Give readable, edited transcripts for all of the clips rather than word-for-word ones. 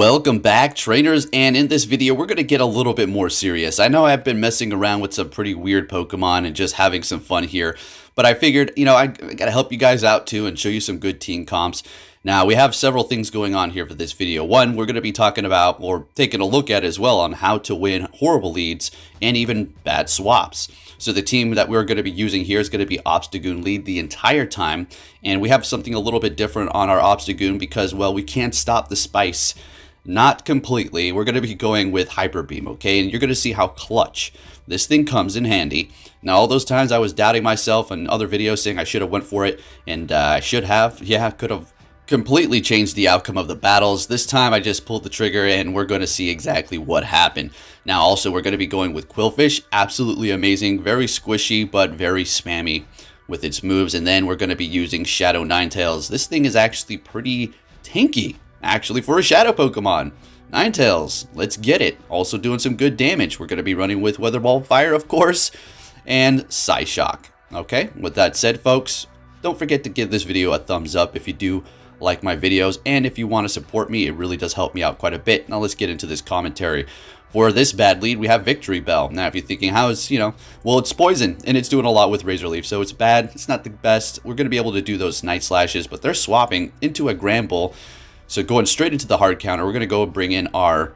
Welcome back, trainers, and in this video we're going to get a little bit more serious. I know I've been messing around with some pretty weird Pokemon and just having some fun here, but I figured, I got to help you guys out too and show you some good team comps. Now, we have several things going on here for this video. One, we're going to be talking about, or taking a look at as well, on how to win horrible leads and even bad swaps. So the team that we're going to be using here is going to be Obstagoon lead the entire time, and we have something a little bit different on our Obstagoon because, well, we can't stop the spice. Not completely. We're going to be going with Hyper Beam, okay? And you're going to see how clutch this thing comes in handy. Now, all those times I was doubting myself in other videos saying I should have went for it, and I should have. Yeah, could have completely changed the outcome of the battles. This time I just pulled the trigger and we're going to see exactly what happened. Now, also, we're going to be going with Qwilfish. Absolutely amazing. Very squishy, but very spammy with its moves. And then we're going to be using Shadow Ninetales. This thing is actually pretty tanky. Actually, for a shadow Pokemon. Ninetales, let's get it. Also doing some good damage. We're going to be running with Weather Ball Fire, of course, and Psyshock. Okay, with that said, folks, don't forget to give this video a thumbs up if you do like my videos, and if you want to support me, it really does help me out quite a bit. Now let's get into this commentary. For this bad lead, we have Victory Bell. Now, if you're thinking, how is, well, it's poison, and it's doing a lot with Razor Leaf, so it's bad. It's not the best. We're going to be able to do those Night Slashes, but they're swapping into a Granbull. So going straight into the hard counter, we're going to go and bring in our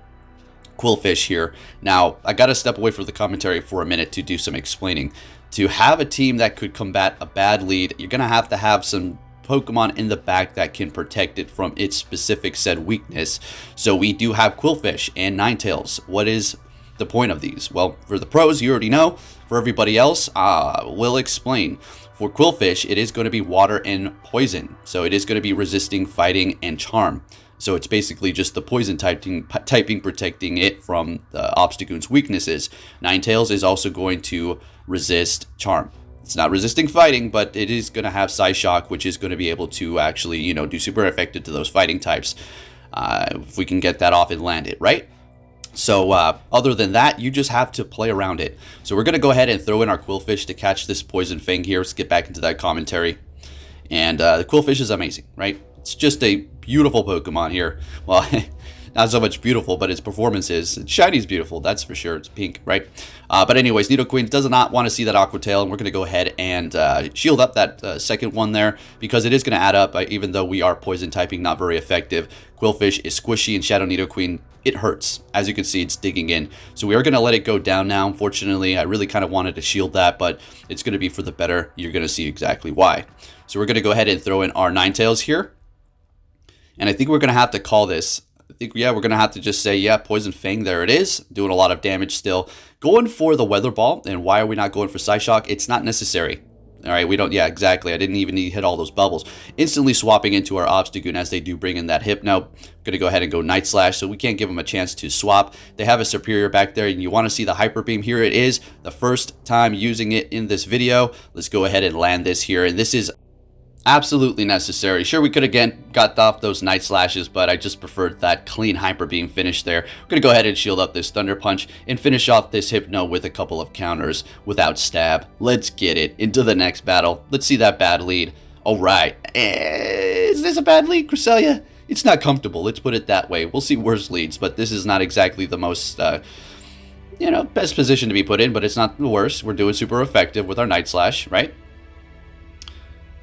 Qwilfish here. Now, I got to step away from the commentary for a minute to do some explaining. To have a team that could combat a bad lead, you're going to have some Pokemon in the back that can protect it from its specific said weakness. So we do have Qwilfish and Ninetales. What is the point of these? Well, for the pros, you already know. For everybody else, we'll explain. For Qwilfish, it is going to be water and poison. So it is going to be resisting, fighting, and charm. So it's basically just the poison typing protecting it from the Obstagoon's weaknesses. Ninetales is also going to resist charm. It's not resisting fighting, but it is going to have Psyshock, which is going to be able to actually, do super effective to those fighting types. If we can get that off and land it, right? So other than that, you just have to play around it. So we're going to go ahead and throw in our Qwilfish to catch this Poison Fang here. Let's get back into that commentary. And the Qwilfish is amazing, right? It's just a beautiful Pokemon here. Well, not so much beautiful, but its performance is. Shiny's beautiful, that's for sure. It's pink, right? But anyways, Nidoqueen does not want to see that Aqua Tail, and we're going to go ahead and shield up that second one there, because it is going to add up, even though we are poison typing, not very effective. Qwilfish is squishy, and Shadow Nidoqueen, it hurts. As you can see, it's digging in. So we are going to let it go down now. Unfortunately, I really kind of wanted to shield that, but it's going to be for the better. You're going to see exactly why. So we're going to go ahead and throw in our Ninetales here. And I think we're going to have to call this. We're going to have to just say, yeah, Poison Fang, there it is. Doing a lot of damage still. Going for the Weather Ball, and why are we not going for Psyshock? It's not necessary. All right, we don't, yeah, exactly. I didn't even need to hit all those bubbles. Instantly swapping into our Obstagoon as they do bring in that Hypno. I'm going to go ahead and go Night Slash, so we can't give them a chance to swap. They have a Superior back there, and you want to see the Hyper Beam. Here it is, the first time using it in this video. Let's go ahead and land this here, and this is absolutely necessary. Sure, we could again got off those Night Slashes, but I just preferred that clean Hyper Beam finish there. We're going to go ahead and shield up this Thunder Punch and finish off this Hypno with a couple of counters without stab. Let's get it into the next battle. Let's see that bad lead. All right. Is this a bad lead, Cresselia? It's not comfortable. Let's put it that way. We'll see worse leads, but this is not exactly the most, best position to be put in, but it's not the worst. We're doing super effective with our Night Slash, right?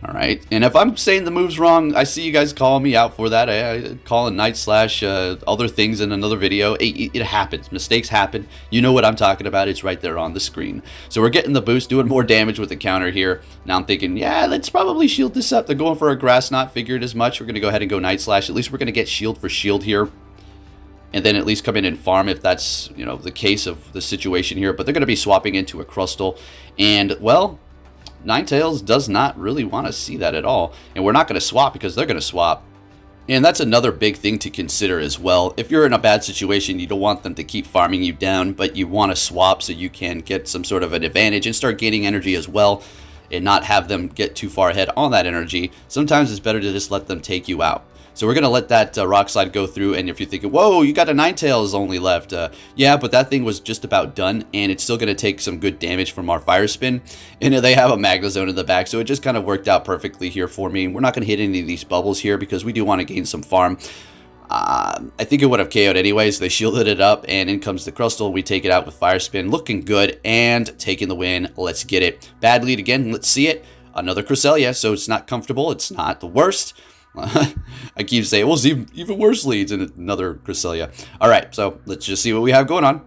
All right, and if I'm saying the moves wrong, I see you guys calling me out for that. I call it Night Slash, other things in another video. It happens. Mistakes happen. You know what I'm talking about. It's right there on the screen. So we're getting the boost, doing more damage with the counter here. Now I'm thinking, yeah, let's probably shield this up. They're going for a Grass Knot. Figured as much. We're going to go ahead and go Night Slash. At least we're going to get shield for shield here. And then at least come in and farm if that's, the case of the situation here. But they're going to be swapping into a Crustle. And, well, Ninetales does not really want to see that at all. And we're not going to swap because they're going to swap. And that's another big thing to consider as well. If you're in a bad situation, you don't want them to keep farming you down, but you want to swap so you can get some sort of an advantage and start gaining energy as well and not have them get too far ahead on that energy. Sometimes it's better to just let them take you out. So we're going to let that Rock Slide go through, and if you're thinking, whoa, you got a Ninetales only left. Yeah, but that thing was just about done, and it's still going to take some good damage from our Fire Spin. And they have a Magnezone in the back, so it just kind of worked out perfectly here for me. We're not going to hit any of these bubbles here because we do want to gain some farm. I think it would have KO'd anyways. They shielded it up, and in comes the Crustle. We take it out with Fire Spin. Looking good, and taking the win. Let's get it. Bad lead again. Let's see it. Another Cresselia, so it's not comfortable. It's not the worst. I keep saying, we'll see even worse leads in another Cresselia. All right, so let's just see what we have going on.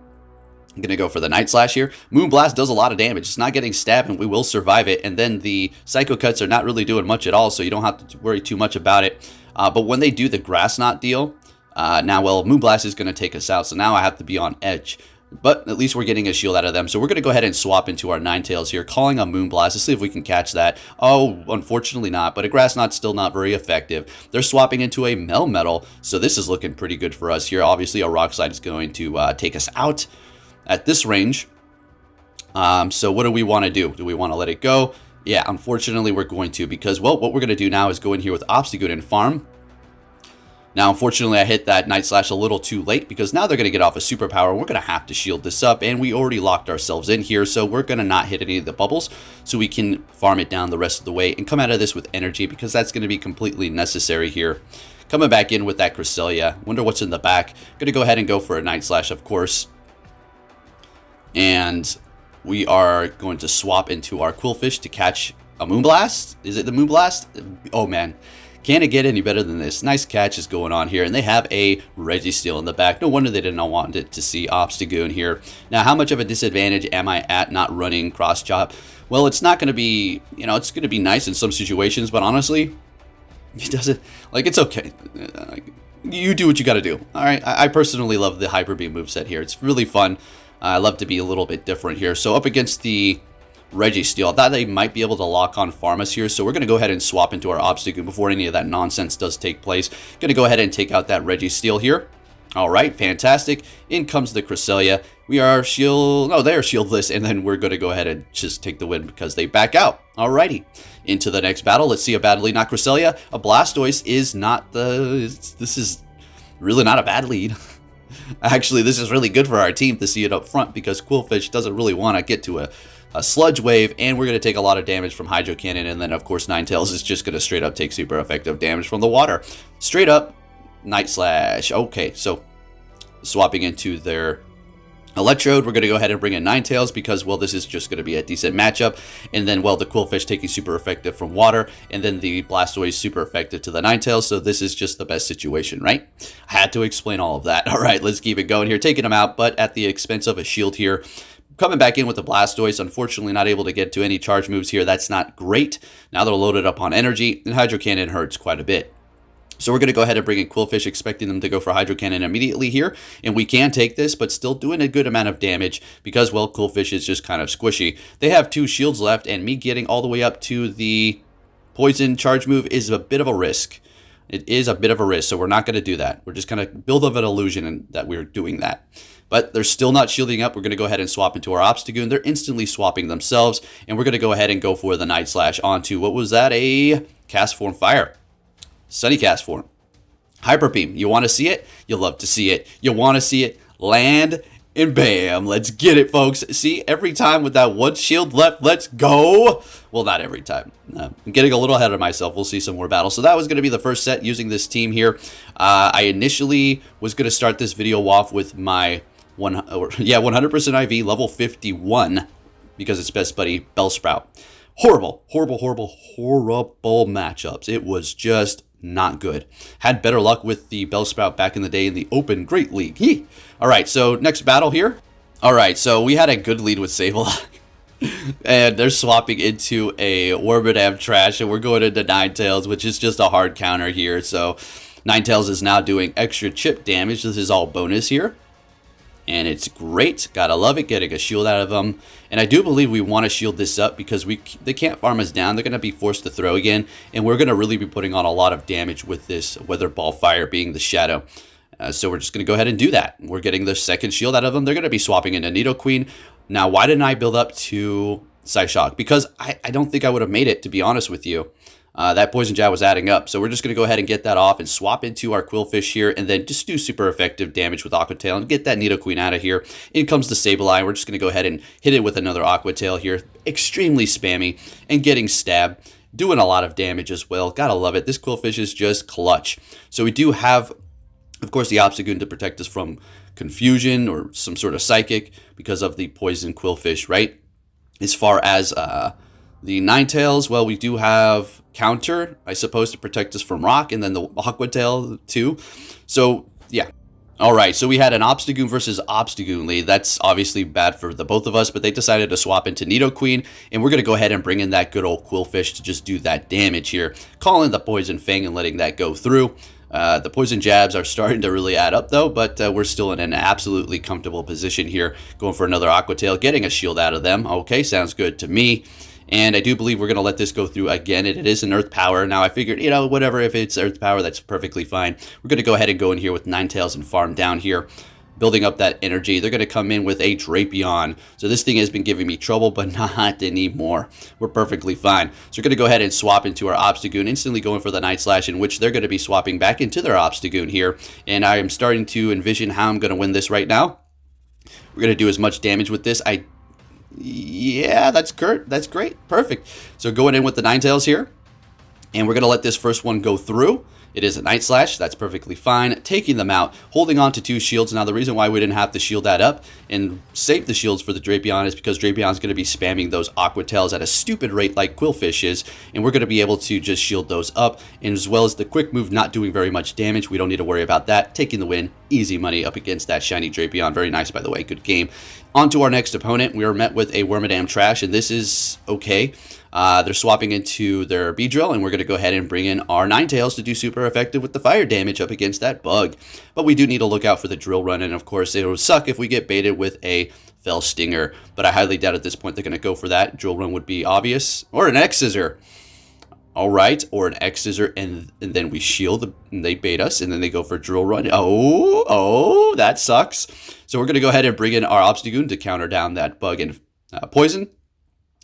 I'm going to go for the Night Slash here. Moonblast does a lot of damage. It's not getting stabbed, and we will survive it. And then the Psycho Cuts are not really doing much at all, so you don't have to worry too much about it. But when they do the Grass Knot deal, Moonblast is going to take us out, so now I have to be on edge. But at least we're getting a shield out of them. So we're going to go ahead and swap into our Ninetales here, calling on Moonblast to see if we can catch that. Oh, unfortunately not, but a Grass Knot's still not very effective. They're swapping into a Melmetal, so this is looking pretty good for us here. Obviously, a Rock Slide is going to take us out at this range. So what do we want to do? Do we want to let it go? Yeah, unfortunately, we're going to, because, well, what we're going to do now is go in here with Obstagoon and farm. Now, unfortunately, I hit that Night Slash a little too late, because now they're going to get off a superpower. We're going to have to shield this up, and we already locked ourselves in here, so we're going to not hit any of the bubbles, so we can farm it down the rest of the way and come out of this with energy, because that's going to be completely necessary here. Coming back in with that Cresselia. Wonder what's in the back. Going to go ahead and go for a Night Slash, of course. And we are going to swap into our Quillfish to catch a Moonblast. Is it the Moonblast? Oh, man. Can it get any better than this? Nice catch is going on here, and they have a Registeel in the back. No wonder they didn't want it to see Obstagoon here. Now, how much of a disadvantage am I at not running Cross Chop? Well, it's not going to be, you know, it's going to be nice in some situations, but honestly, it doesn't, like, it's okay. You do what you got to do. All right, I personally love the Hyper Beam moveset here. It's really fun. I love to be a little bit different here. So up against the Registeel, I thought they might be able to lock on Farm here, so we're going to go ahead and swap into our Obstagoon before any of that nonsense does take place. Going to go ahead and take out that Registeel here. All right, fantastic. In comes the Cresselia. We are shield... No, they are shieldless, and then we're going to go ahead and just take the win because they back out. Alrighty, into the next battle. Let's see a bad lead. Not Cresselia. A Blastoise is not the... This is really not a bad lead. Actually, this is really good for our team to see it up front because Quillfish doesn't really want to get to a Sludge Wave, and we're going to take a lot of damage from Hydro Cannon, and then, of course, Ninetales is just going to straight up take super effective damage from the water. Straight up, Night Slash. Okay, so swapping into their Electrode, we're going to go ahead and bring in Ninetales because, well, this is just going to be a decent matchup. And then, well, the Quillfish taking super effective from water, and then the Blastoise super effective to the Ninetales. So this is just the best situation, right? I had to explain all of that. All right, let's keep it going here. Taking them out, but at the expense of a shield here. Coming back in with the Blastoise, unfortunately not able to get to any charge moves here. That's not great. Now they're loaded up on energy, and Hydro Cannon hurts quite a bit. So we're going to go ahead and bring in Quillfish, expecting them to go for Hydro Cannon immediately here. And we can take this, but still doing a good amount of damage because, well, Quillfish is just kind of squishy. They have 2 shields left, and me getting all the way up to the Poison charge move is a bit of a risk. It is a bit of a risk, so we're not going to do that. We're just going to build up an illusion that we're doing that. But they're still not shielding up. We're going to go ahead and swap into our Obstagoon. They're instantly swapping themselves, and we're going to go ahead and go for the Night Slash onto, what was that, a Cast Form Fire. Sunny Cast Form. Hyper Beam. You want to see it? You'll love to see it. You want to see it? Land, and bam. Let's get it, folks. See, every time with that 1 shield left, let's go. Well, not every time. I'm getting a little ahead of myself. We'll see some more battles. So that was going to be the first set using this team here. I initially was going to start this video off with my 100% IV level 51 because it's best buddy Bellsprout. Horrible matchups. It was just not good. Had better luck with the Bellsprout back in the day in the Open Great League. All right, so next battle here. All right, so we had a good lead with Sableye. And they're swapping into a Wormadam Trash, and we're going into Ninetales, which is just a hard counter here. So Ninetales is now doing extra chip damage. This is all bonus here. And it's great. Gotta love it, getting a shield out of them. And I do believe we want to shield this up because they can't farm us down. They're going to be forced to throw again. And we're going to really be putting on a lot of damage with this Weather Ball Fire being the Shadow. So we're just going to go ahead and do that. We're getting the second shield out of them. They're going to be swapping into Nidoqueen. Now, why didn't I build up to Psyshock? Because I don't think I would have made it, to be honest with you. That Poison Jab was adding up. So we're just going to go ahead and get that off and swap into our Quillfish here and then just do super effective damage with Aqua Tail and get that Nidoqueen out of here. In comes the Sableye. We're just going to go ahead and hit it with another Aqua Tail here. Extremely spammy and getting stabbed. Doing a lot of damage as well. Gotta love it. This Quillfish is just clutch. So we do have Of course, the Obstagoon to protect us from confusion or some sort of psychic because of the poison Quillfish, right? As far as the Ninetales, well, we do have counter, I suppose, to protect us from rock, and then the Aqua Tail too. So, yeah. All right, so we had an Obstagoon versus Obstagoon lead. That's obviously bad for the both of us, but they decided to swap into Nidoqueen, and we're going to go ahead and bring in that good old Quillfish to just do that damage here. Calling the Poison Fang and letting that go through. The poison jabs are starting to really add up, though, but we're still in an absolutely comfortable position here. Going for another Aqua Tail, getting a shield out of them. Okay, sounds good to me. And I do believe we're going to let this go through again. It is an Earth Power. Now, I figured, you know, whatever, if it's Earth Power, that's perfectly fine. We're going to go ahead and go in here with Ninetales and farm down here, building up that energy. They're going to come in with a Drapion. So this thing has been giving me trouble, but not anymore. We're perfectly fine. So we're going to go ahead and swap into our Obstagoon, instantly going for the Night Slash, in which they're going to be swapping back into their Obstagoon here. And I am starting to envision how I'm going to win this right now. We're going to do as much damage with this. Yeah, that's Kurt. That's great. Perfect. So going in with the Ninetales here. And we're going to let this first one go through. It is a Night Slash. That's perfectly fine. Taking them out. Holding on to 2 shields. Now, the reason why we didn't have to shield that up and save the shields for the Drapion is because Drapion's going to be spamming those Aqua Tails at a stupid rate like Quillfish is. And we're going to be able to just shield those up. And as well as the quick move not doing very much damage. We don't need to worry about that. Taking the win. Easy money up against that shiny Drapion. Very nice, by the way. Good game. On to our next opponent. We are met with a Wormadam Trash. And this is okay. They're swapping into their Beedrill, and we're going to go ahead and bring in our Ninetales to do super effective with the fire damage up against that bug. But we do need to look out for the Drill Run, and of course it would suck if we get baited with a Fell Stinger. But I highly doubt at this point they're going to go for that. Drill Run would be obvious. Or an X-Scissor. Alright, or an X-Scissor, and then we shield, and they bait us, and then they go for Drill Run. Oh, that sucks. So we're going to go ahead and bring in our Obstagoon to counter down that bug and poison.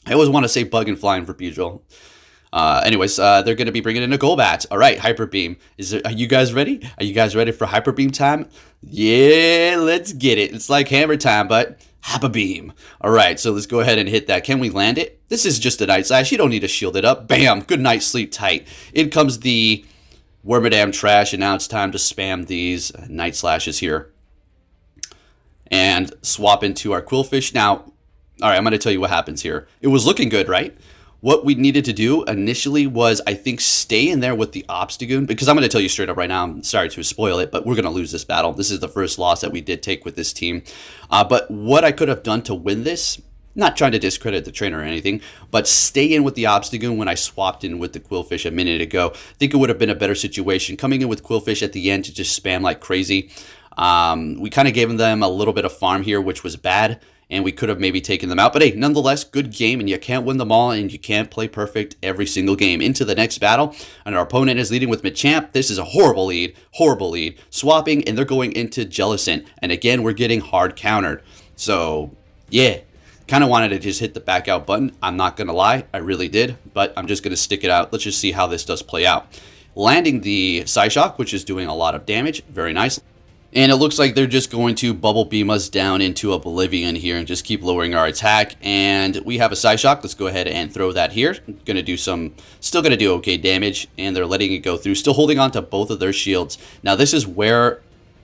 I always want to say bug and flying for Beedrill. Anyways, they're going to be bringing in a Golbat. All right, Hyper Beam. Are you guys ready? Are you guys ready for Hyper Beam time? Yeah, let's get it. It's like hammer time, but Hyper Beam. All right, so let's go ahead and hit that. Can we land it? This is just a Night Slash. You don't need to shield it up. Bam. Good night, sleep tight. In comes the Wormadam Trash, and now it's time to spam these Night Slashes here. And swap into our Quillfish. Now, all right, I'm going to tell you what happens here. It was looking good, right? What we needed to do initially was, I think, stay in there with the Obstagoon. Because I'm going to tell you straight up right now, I'm sorry to spoil it, but we're going to lose this battle. This is the first loss that we did take with this team. But what I could have done to win this, not trying to discredit the trainer or anything, but stay in with the Obstagoon when I swapped in with the Quillfish a minute ago. I think it would have been a better situation. Coming in with Quillfish at the end to just spam like crazy. We kind of gave them a little bit of farm here, which was bad. And we could have maybe taken them out. But hey, nonetheless, good game, and you can't win them all, and you can't play perfect every single game. Into the next battle, and our opponent is leading with Machamp. This is a horrible lead, swapping, and they're going into Jellicent. And again, we're getting hard countered. So, yeah, kind of wanted to just hit the back out button. I'm not going to lie, I really did, but I'm just going to stick it out. Let's just see how this does play out. Landing the Psyshock, which is doing a lot of damage. Very nice. And it looks like they're just going to Bubble Beam us down into Oblivion here and just keep lowering our attack. And we have a Psyshock. Let's go ahead and throw that here. Still going to do okay damage. And they're letting it go through. Still holding on to both of their shields. Now this is where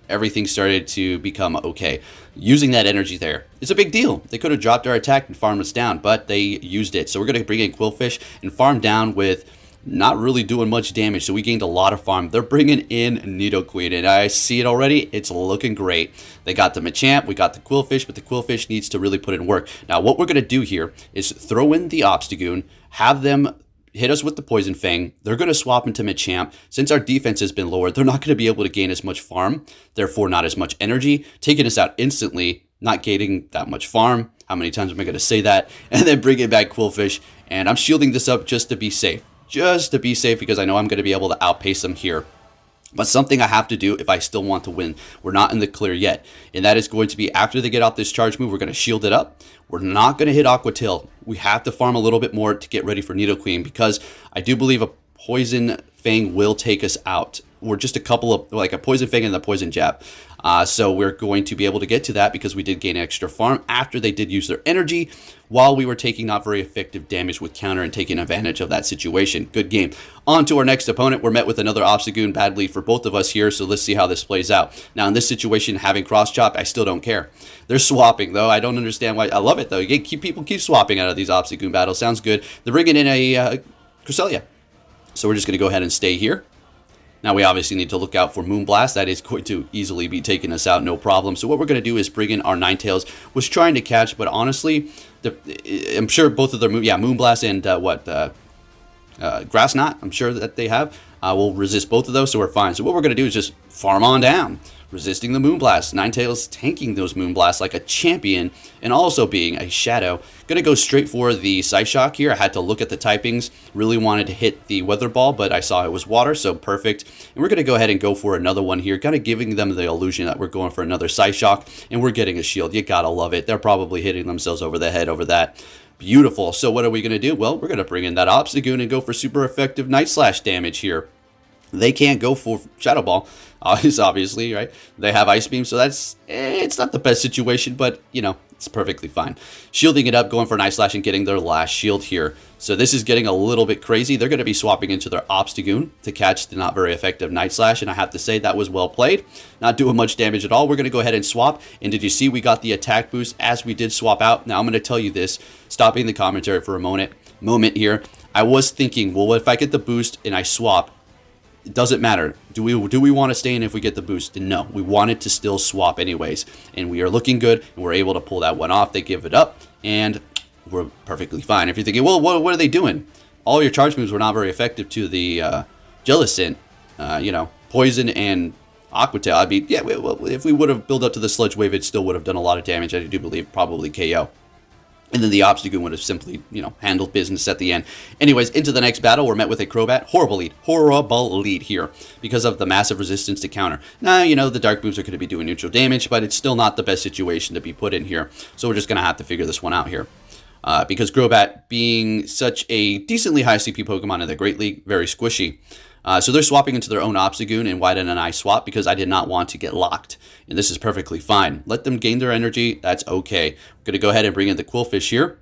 everything started to become okay. Using that energy there. It's a big deal. They could have dropped our attack and farmed us down, but they used it. So we're going to bring in Quillfish and farm down with not really doing much damage, so we gained a lot of farm. They're bringing in Nidoqueen, and I see it already. It's looking great. They got the Machamp, we got the Quillfish, but the Quillfish needs to really put in work. Now, what we're going to do here is throw in the Obstagoon, have them hit us with the Poison Fang. They're going to swap into Machamp. Since our defense has been lowered, they're not going to be able to gain as much farm, therefore not as much energy, taking us out instantly, not gaining that much farm. How many times am I going to say that? And then bring it back Quillfish, and I'm shielding this up just to be safe. Just to be safe, because I know I'm going to be able to outpace them here. But something I have to do if I still want to win. We're not in the clear yet. And that is going to be after they get off this charge move, we're going to shield it up. We're not going to hit Aqua Tail. We have to farm a little bit more to get ready for Nidoqueen, because I do believe a Poison Fang will take us out. We're just a couple of, like a Poison Fang and the Poison Jab. So we're going to be able to get to that because we did gain extra farm after they did use their energy while we were taking not very effective damage with counter and taking advantage of that situation. Good game. On to our next opponent. We're met with another Obstagoon, bad lead for both of us here, so let's see how this plays out. Now in this situation, having cross chop, I still don't care. They're swapping though. I don't understand why. I love it though. People keep swapping out of these Obstagoon battles. Sounds good. They're bringing in a Cresselia. So we're just going to go ahead and stay here. Now we obviously need to look out for Moonblast. That is going to easily be taking us out, no problem. So what we're going to do is bring in our Ninetales. Was trying to catch, but honestly, I'm sure both of their Moonblast and Grass Knot, I'm sure that they have, will resist both of those, so we're fine. So what we're going to do is just farm on down, resisting the Moonblast. Ninetales tanking those Moonblasts like a champion, and also being a shadow. Going to go straight for the Psyshock here. I had to look at the typings. Really wanted to hit the Weather Ball, but I saw it was water, so perfect. And we're going to go ahead and go for another one here, kind of giving them the illusion that we're going for another Psyshock, and we're getting a shield. You gotta love it. They're probably hitting themselves over the head over that. Beautiful. So what are we going to do? Well, we're going to bring in that Obstagoon and go for super effective Night Slash damage here. They can't go for Shadow Ball, obviously, right? They have Ice Beam, so it's not the best situation, but, you know, it's perfectly fine. Shielding it up, going for Night Slash and getting their last shield here. So this is getting a little bit crazy. They're going to be swapping into their Obstagoon to catch the not very effective Night Slash, and I have to say that was well played. Not doing much damage at all. We're going to go ahead and swap, and did you see we got the attack boost as we did swap out? Now I'm going to tell you this, stopping the commentary for a moment here. I was thinking, well, if I get the boost and I swap, it doesn't matter. Do we want to stay in if we get the boost? No, we wanted to still swap anyways. And we are looking good, and we're able to pull that one off. They give it up, and we're perfectly fine. If you're thinking, well, what are they doing? All your charge moves were not very effective to the Jellicent, you know, Poison and Aqua Tail. I mean, yeah, well, if we would have built up to the Sludge Wave, it still would have done a lot of damage. I do believe probably KO. And then the Obstagoon would have simply, you know, handled business at the end. Anyways, into the next battle, we're met with a Crobat. Horrible lead here because of the massive resistance to counter. Now, you know, the Dark moves are going to be doing neutral damage, but it's still not the best situation to be put in here. So we're just going to have to figure this one out here. Because Crobat, being such a decently high CP Pokemon in the Great League, very squishy. So they're swapping into their own Obstagoon, and why didn't I swap? Because I did not want to get locked. And this is perfectly fine. Let them gain their energy. That's okay. I'm going to go ahead and bring in the Quillfish here.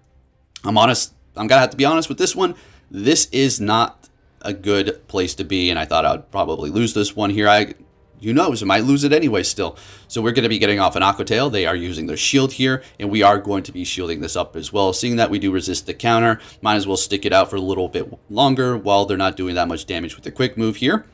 I'm going to have to be honest with this one. This is not a good place to be, and I thought I'd probably lose this one here. Who knows, I might lose it anyway still. So we're going to be getting off an Aqua Tail. They are using their shield here, and we are going to be shielding this up as well. Seeing that we do resist the counter, might as well stick it out for a little bit longer while they're not doing that much damage with the quick move here.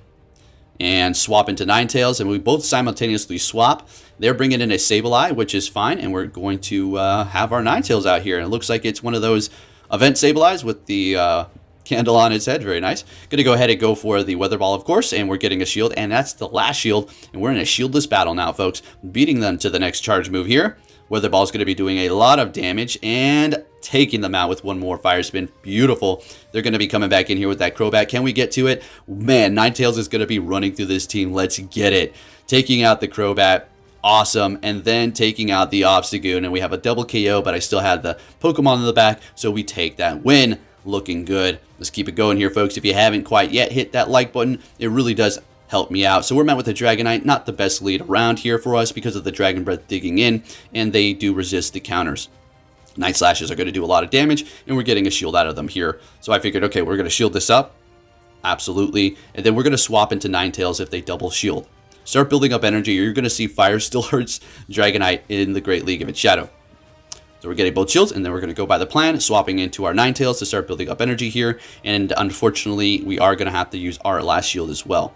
And swap into Ninetales, and we both simultaneously swap. They're bringing in a Sableye, which is fine, and we're going to have our Ninetales out here. And it looks like it's one of those event Sableyes with the candle on its head. Very nice. Gonna go ahead and go for the Weather Ball, of course, and we're getting a shield, and that's the last shield, and we're in a shieldless battle now, folks, beating them to the next charge move here. Weather Ball is going to be doing a lot of damage and taking them out with one more Fire Spin. Beautiful. They're going to be coming back in here with that Crobat. Can we get to it? Man, Ninetales is going to be running through this team. Let's get it. Taking out the Crobat. Awesome. And then taking out the Obstagoon, and we have a double KO, but I still had the Pokemon in the back, so we take that win. Looking good. Let's keep it going here, folks. If you haven't quite yet hit that like button, it really does help me out. So we're met with a Dragonite, not the best lead around here for us because of the Dragon Breath digging in, and they do resist the counters. Night Slashes are going to do a lot of damage, and we're getting a shield out of them here. So I figured, okay, we're going to shield this up. Absolutely. And then we're going to swap into Ninetales if they double shield. Start building up energy. You're going to see Fire still hurts Dragonite in the Great League of its Shadow. So we're getting both shields, and then we're going to go by the plan, swapping into our Ninetales to start building up energy here. And unfortunately, we are going to have to use our last shield as well.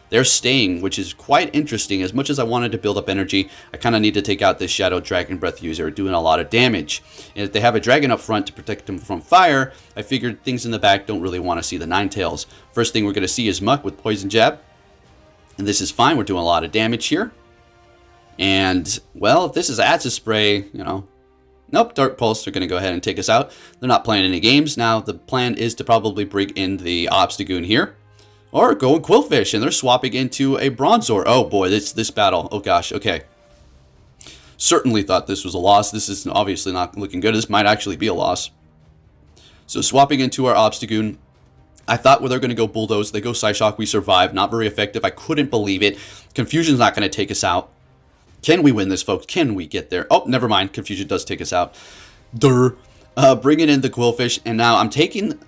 They're staying, which is quite interesting. As much as I wanted to build up energy, I kind of need to take out this Shadow Dragon Breath user, doing a lot of damage. And if they have a dragon up front to protect them from fire, I figured things in the back don't really want to see the Ninetales. First thing we're going to see is Muck with Poison Jab. And this is fine. We're doing a lot of damage here. And, well, if this is Acid Spray, you know, nope, Dark Pulse, they're going to go ahead and take us out. They're not playing any games. Now, the plan is to probably bring in the Obstagoon here. Or go with Quillfish, and they're swapping into a Bronzor. Oh boy, this battle. Oh gosh, okay. Certainly thought this was a loss. This is obviously not looking good. This might actually be a loss. So swapping into our Obstagoon. I thought, well, they're going to go Bulldoze. They go Psyshock. We survive. Not very effective. I couldn't believe it. Confusion's not going to take us out. Can we win this, folks? Can we get there? Oh, never mind. Confusion does take us out. Durr. Bringing in the Quillfish. And now I'm taking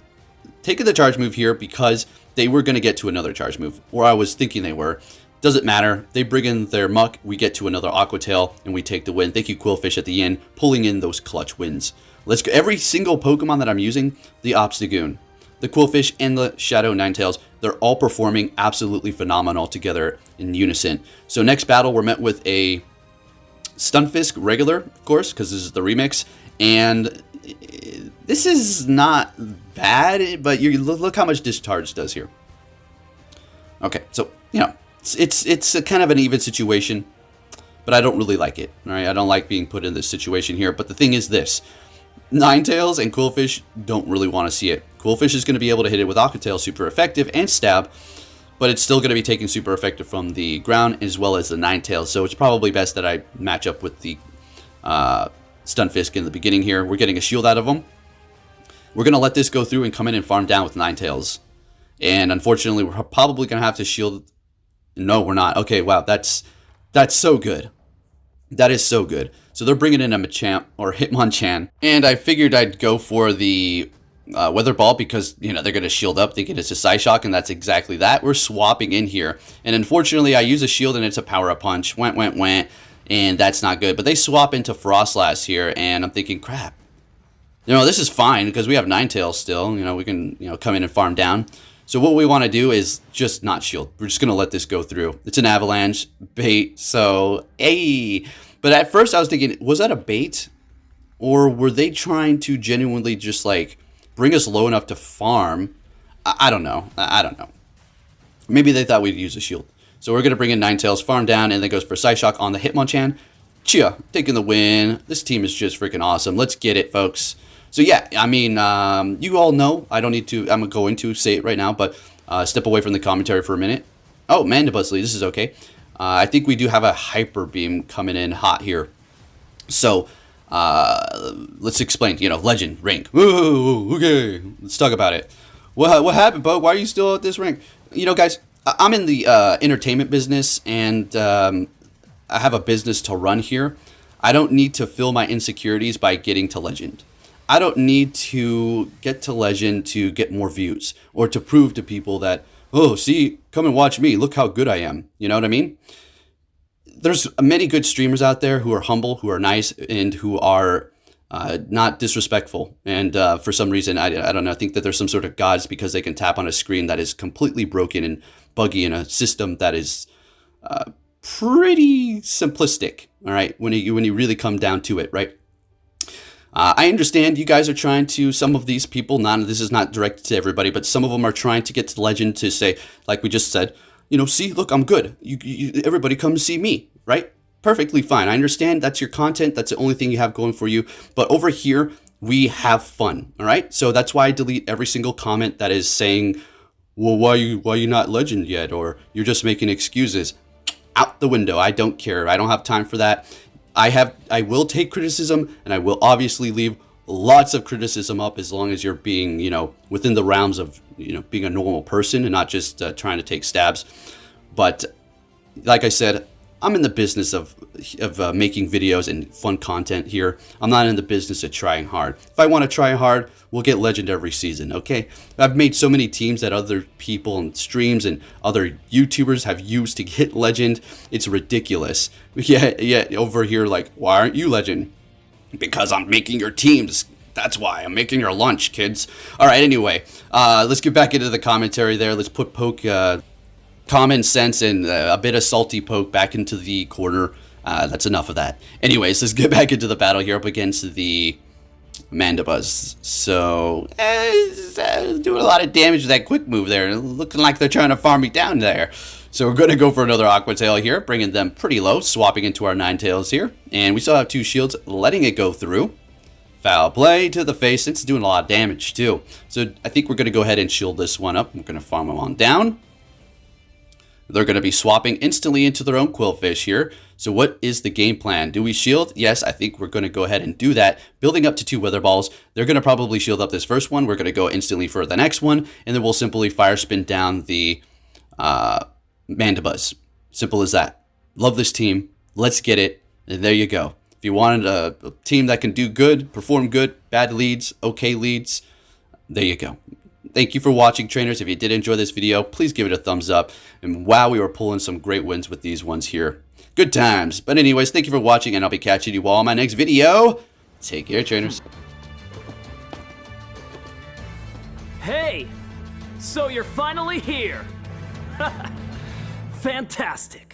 the charge move here because they were going to get to another charge move. Or I was thinking they were. Doesn't matter. They bring in their Muck. We get to another Aqua Tail. And we take the win. Thank you, Quillfish, at the end. Pulling in those clutch wins. Let's go. Every single Pokemon that I'm using, the Obstagoon, the Quillfish, and the Shadow Ninetales, they're all performing absolutely phenomenal together in unison. So next battle, we're met with a Stunfisk regular, of course, because this is the remix. And this is not bad, but you look how much Discharge does here. Okay, so, you know, it's a kind of an even situation, but I don't really like it. All right, I don't like being put in this situation here. But the thing is this. Ninetales and Quillfish don't really want to see it. Quillfish is going to be able to hit it with Aqua Tail super effective and stab, but it's still going to be taking super effective from the ground as well as the Ninetales. So it's probably best that I match up with the Stunfisk in the beginning here. We're getting a shield out of them. We're going to let this go through and come in and farm down with Ninetales. And unfortunately, we're probably going to have to shield. No, we're not. Okay, wow, that's so good. That is so good. So they're bringing in a Machamp or Hitmonchan, and I figured I'd go for the Weather Ball because, you know, they're going to shield up thinking it's a Psyshock, and that's exactly that. We're swapping in here, and unfortunately I use a shield and it's a Power-Up Punch. Went, and that's not good. But they swap into Frostlass here, and I'm thinking, crap. You know, this is fine because we have Ninetales still. You know, we can, you know, come in and farm down. So what we want to do is just not shield. We're just going to let this go through. It's an Avalanche bait, so hey. But at first I was thinking, was that a bait? Or were they trying to genuinely just like bring us low enough to farm? I don't know. I don't know. Maybe they thought we'd use a shield. So we're going to bring in Ninetales, farm down, and then goes for Psyshock on the Hitmonchan. Chia, taking the win. This team is just freaking awesome. Let's get it, folks. So yeah, I mean, you all know. I don't need to, I'm going to say it right now, but step away from the commentary for a minute. Oh, Mandibuzly, this is okay. I think we do have a Hyper Beam coming in hot here. So, let's explain, you know, legend, rank. Ooh, okay, let's talk about it. What happened, Bo? Why are you still at this rank? You know, guys, I'm in the entertainment business, and I have a business to run here. I don't need to fill my insecurities by getting to legend. I don't need to get to legend to get more views or to prove to people that, oh, see, come and watch me. Look how good I am. You know what I mean? There's many good streamers out there who are humble, who are nice, and who are not disrespectful. And for some reason, I don't know, I think that there's some sort of gods because they can tap on a screen that is completely broken and buggy in a system that is pretty simplistic, all right, when you really come down to it, right? I understand you guys are trying to, some of these people, this is not directed to everybody, but some of them are trying to get to legend to say, like we just said, you know, see, look, I'm good. Everybody come see me, right? Perfectly fine. I understand that's your content. That's the only thing you have going for you. But over here, we have fun, all right? So that's why I delete every single comment that is saying, well, why you not legend yet? Or you're just making excuses. Out the window. I don't care. I don't have time for that. I will take criticism, and I will obviously leave lots of criticism up as long as you're being, you know, within the realms of, you know, being a normal person and not just trying to take stabs. But like I said, I'm in the business of making videos and fun content here. I'm not in the business of trying hard. If I want to try hard, we'll get legend every season, okay? I've made so many teams that other people and streams and other YouTubers have used to get legend. It's ridiculous. Yeah, over here, like, why aren't you legend? Because I'm making your teams. That's why. I'm making your lunch, kids. All right, anyway, let's get back into the commentary there. Let's put common sense and a bit of salty poke back into the corner. That's enough of that. Anyways, let's get back into the battle here up against the Mandibuzz. So, doing a lot of damage with that quick move there. Looking like they're trying to farm me down there. So we're going to go for another Aqua Tail here, bringing them pretty low, swapping into our Ninetales here. And we still have two shields, letting it go through. Foul play to the face. It's doing a lot of damage too. So I think we're going to go ahead and shield this one up. We're going to farm them on down. They're going to be swapping instantly into their own Quillfish here. So what is the game plan? Do we shield? Yes, I think we're going to go ahead and do that. Building up to 2 Weather Balls. They're going to probably shield up this first one. We're going to go instantly for the next one. And then we'll simply Fire Spin down the Mandibuzz. Simple as that. Love this team. Let's get it. And there you go. If you wanted a team that can do good, perform good, bad leads, okay leads, there you go. Thank you for watching, trainers. If you did enjoy this video, please give it a thumbs up. And wow, we were pulling some great wins with these ones here. Good times. But anyways, thank you for watching, and I'll be catching you all in my next video. Take care, trainers. Hey! So you're finally here! Fantastic!